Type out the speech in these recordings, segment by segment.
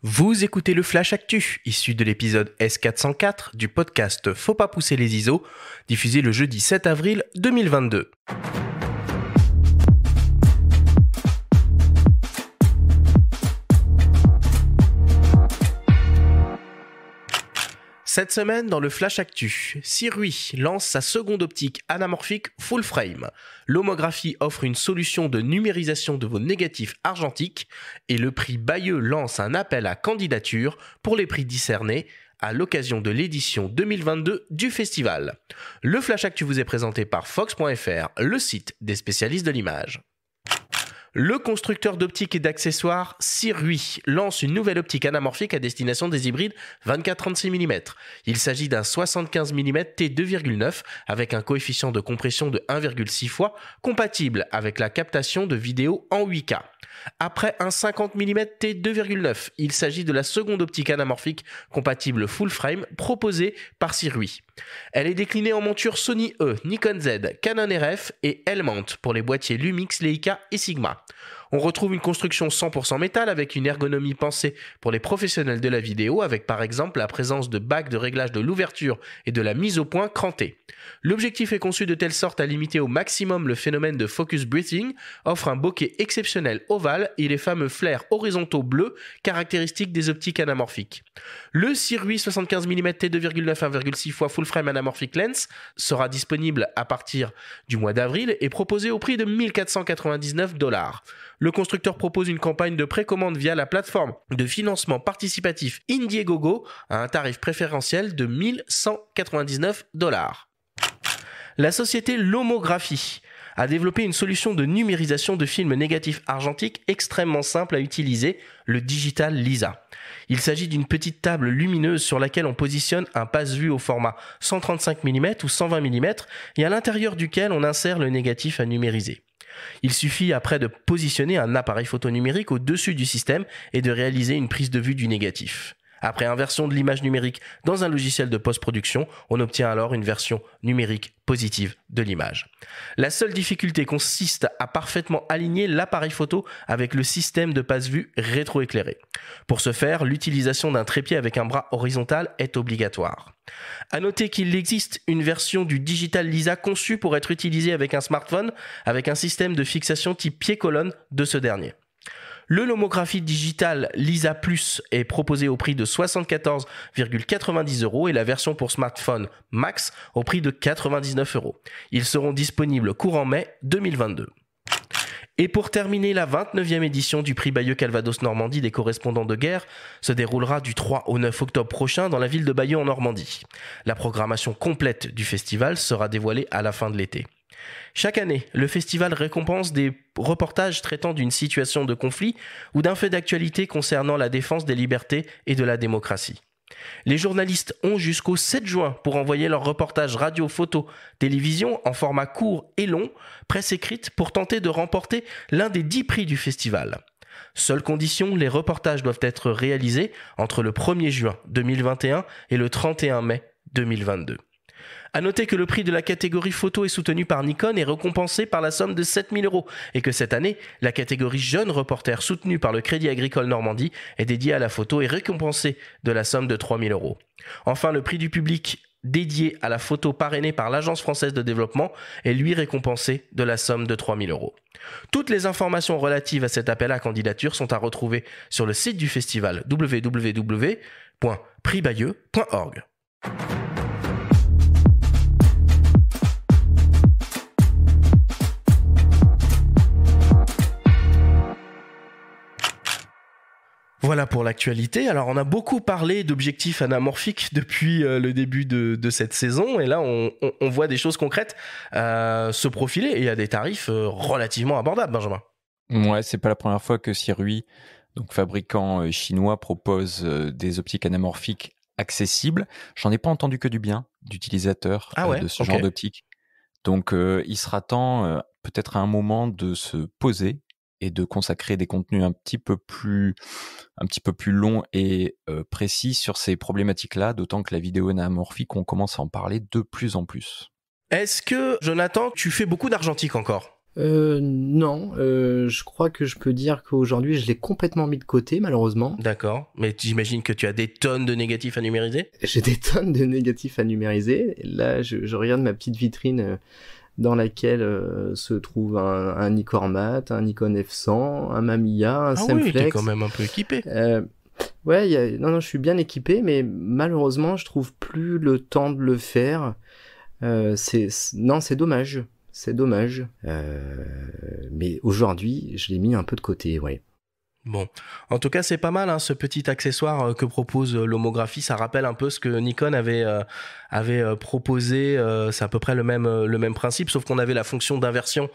Vous écoutez le Flash Actu, issu de l'épisode S404 du podcast Faut pas pousser les ISO, diffusé le jeudi 7 avril 2022. Cette semaine, dans le Flash Actu, Sirui lance sa seconde optique anamorphique full frame. L'homographie offre une solution de numérisation de vos négatifs argentiques et le prix Bayeux lance un appel à candidature pour les prix discernés à l'occasion de l'édition 2022 du festival. Le Flash Actu vous est présenté par Fox.fr, le site des spécialistes de l'image. Le constructeur d'optiques et d'accessoires Sirui lance une nouvelle optique anamorphique à destination des hybrides 24-36 mm. Il s'agit d'un 75 mm t2,9 avec un coefficient de compression de 1,6 fois, compatible avec la captation de vidéo en 8K. Après un 50 mm t2,9, il s'agit de la seconde optique anamorphique compatible full frame proposée par Sirui. Elle est déclinée en monture Sony E, Nikon Z, Canon RF et L-mount pour les boîtiers Lumix, Leica et Sigma. On retrouve une construction 100% métal avec une ergonomie pensée pour les professionnels de la vidéo avec par exemple la présence de bagues de réglage de l'ouverture et de la mise au point crantée. L'objectif est conçu de telle sorte à limiter au maximum le phénomène de focus breathing, offre un bokeh exceptionnel ovale et les fameux flares horizontaux bleus caractéristiques des optiques anamorphiques. Le Sirui 75 mm t2,9 1,6 fois full frame anamorphic lens sera disponible à partir du mois d'avril et proposé au prix de $1 499. Le constructeur propose une campagne de précommande via la plateforme de financement participatif Indiegogo à un tarif préférentiel de $1 199. La société Lomographie a développé une solution de numérisation de films négatifs argentiques extrêmement simple à utiliser, le Digital Lisa. Il s'agit d'une petite table lumineuse sur laquelle on positionne un passe-vue au format 135 mm ou 120 mm et à l'intérieur duquel on insère le négatif à numériser. Il suffit après de positionner un appareil photo numérique au-dessus du système et de réaliser une prise de vue du négatif. Après inversion de l'image numérique dans un logiciel de post-production, on obtient alors une version numérique positive de l'image. La seule difficulté consiste à parfaitement aligner l'appareil photo avec le système de passe-vue rétroéclairé. Pour ce faire, l'utilisation d'un trépied avec un bras horizontal est obligatoire. À noter qu'il existe une version du Digital Lisa conçue pour être utilisée avec un smartphone avec un système de fixation type pied-colonne de ce dernier. Le Lomographie Digital Lisa Plus est proposé au prix de 74,90 € et la version pour smartphone Max au prix de 99 €. Ils seront disponibles courant mai 2022. Et pour terminer, la 29e édition du prix Bayeux Calvados Normandie des correspondants de guerre se déroulera du 3 au 9 octobre prochain dans la ville de Bayeux en Normandie. La programmation complète du festival sera dévoilée à la fin de l'été. Chaque année, le festival récompense des reportages traitant d'une situation de conflit ou d'un fait d'actualité concernant la défense des libertés et de la démocratie. Les journalistes ont jusqu'au 7 juin pour envoyer leurs reportages radio, photo, télévision en format court et long, presse écrite pour tenter de remporter l'un des 10 prix du festival. Seule condition, les reportages doivent être réalisés entre le 1er juin 2021 et le 31 mai 2022. À noter que le prix de la catégorie photo est soutenu par Nikon et récompensé par la somme de 7 000 € et que cette année, la catégorie jeune reporter soutenue par le Crédit Agricole Normandie est dédiée à la photo et récompensée de la somme de 3 000 €. Enfin, le prix du public dédié à la photo parrainé par l'Agence française de développement est lui récompensé de la somme de 3 000 €. Toutes les informations relatives à cet appel à candidature sont à retrouver sur le site du festival www.prixbayeux.org. Voilà pour l'actualité. Alors, on a beaucoup parlé d'objectifs anamorphiques depuis le début de cette saison. Et là, on voit des choses concrètes se profiler. Et il y a des tarifs relativement abordables, Benjamin. Ouais, c'est pas la première fois que Sirui, donc fabricant chinois, propose des optiques anamorphiques accessibles. J'en ai pas entendu que du bien d'utilisateurs de ce genre d'optique. Donc, il sera temps, peut-être à un moment, de se poser et de consacrer des contenus un petit peu plus longs et précis sur ces problématiques-là, d'autant que la vidéo anamorphique, on commence à en parler de plus en plus. Est-ce que, Jonathan, tu fais beaucoup d'argentique encore ? Non, je crois que je peux dire qu'aujourd'hui je l'ai complètement mis de côté malheureusement. D'accord, mais j'imagine que tu as des tonnes de négatifs à numériser. J'ai des tonnes de négatifs à numériser. Là, je regarde ma petite vitrine dans laquelle se trouve un Nikkor Mat, un Nikon F100, un Mamiya, un Semflex. Oui, t'es quand même un peu équipé. Ouais, non, je suis bien équipé, mais malheureusement, je trouve plus le temps de le faire. Non, c'est dommage. C'est dommage. Mais aujourd'hui, je l'ai mis un peu de côté, ouais. Bon, en tout cas, c'est pas mal, hein, ce petit accessoire que propose l'homographie. Ça rappelle un peu ce que Nikon avait proposé. C'est à peu près le même principe, sauf qu'on avait la fonction d'inversion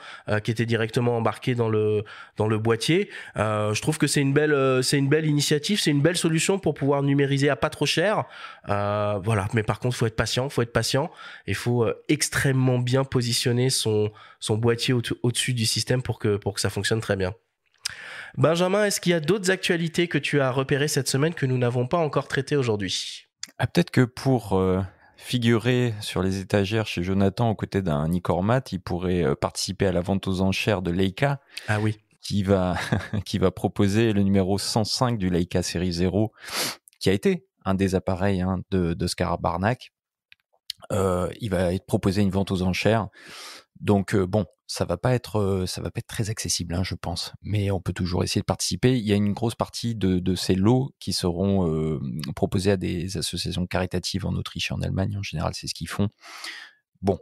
qui était directement embarquée dans le boîtier. Je trouve que c'est une belle initiative, c'est une belle solution pour pouvoir numériser à pas trop cher. Voilà, mais par contre, faut être patient. Il faut extrêmement bien positionner son boîtier au-dessus du système pour que ça fonctionne très bien. Benjamin, est-ce qu'il y a d'autres actualités que tu as repérées cette semaine que nous n'avons pas encore traitées aujourd'hui ? Peut-être que pour figurer sur les étagères chez Jonathan aux côtés d'un Nikkor Mat, il pourrait participer à la vente aux enchères de Leica. Ah oui. Qui va proposer le numéro 105 du Leica série 0, qui a été un des appareils d'Oscar Barnack. Il va être proposé une vente aux enchères. Donc bon, ça va pas être très accessible, je pense. Mais on peut toujours essayer de participer. Il y a une grosse partie de ces lots qui seront proposés à des associations caritatives en Autriche et en Allemagne. En général, c'est ce qu'ils font. Bon,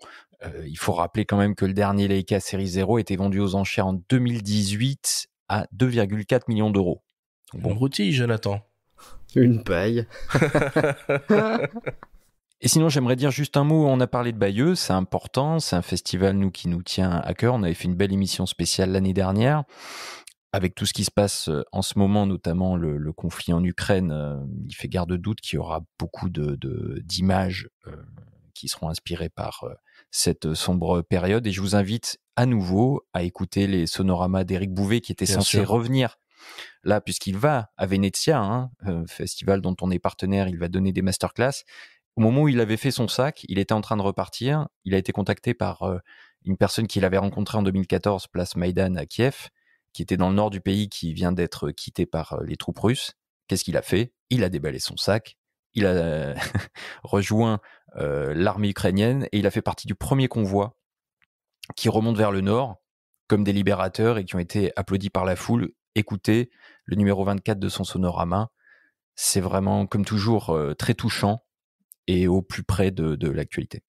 il faut rappeler quand même que le dernier Leica série 0 était vendu aux enchères en 2018 à 2,4 millions d'euros. Bon broutille, Jonathan. Une paille. Et sinon, j'aimerais dire juste un mot. On a parlé de Bayeux, c'est important. C'est un festival qui nous tient à cœur. On avait fait une belle émission spéciale l'année dernière. Avec tout ce qui se passe en ce moment, notamment le conflit en Ukraine, il fait guère de doute qu'il y aura beaucoup d'images qui seront inspirées par cette sombre période. Et je vous invite à nouveau à écouter les sonoramas d'Éric Bouvet qui était censé revenir là, puisqu'il va à Venezia, festival dont on est partenaire. Il va donner des masterclass. Au moment où il avait fait son sac, il était en train de repartir. Il a été contacté par une personne qu'il avait rencontrée en 2014, place Maïdan à Kiev, qui était dans le nord du pays, qui vient d'être quitté par les troupes russes. Qu'est-ce qu'il a fait ? Il a déballé son sac, il a rejoint l'armée ukrainienne et il a fait partie du premier convoi qui remonte vers le nord comme des libérateurs et qui ont été applaudis par la foule. Écoutez le numéro 24 de son sonorama. C'est vraiment, comme toujours, très touchant et au plus près de l'actualité.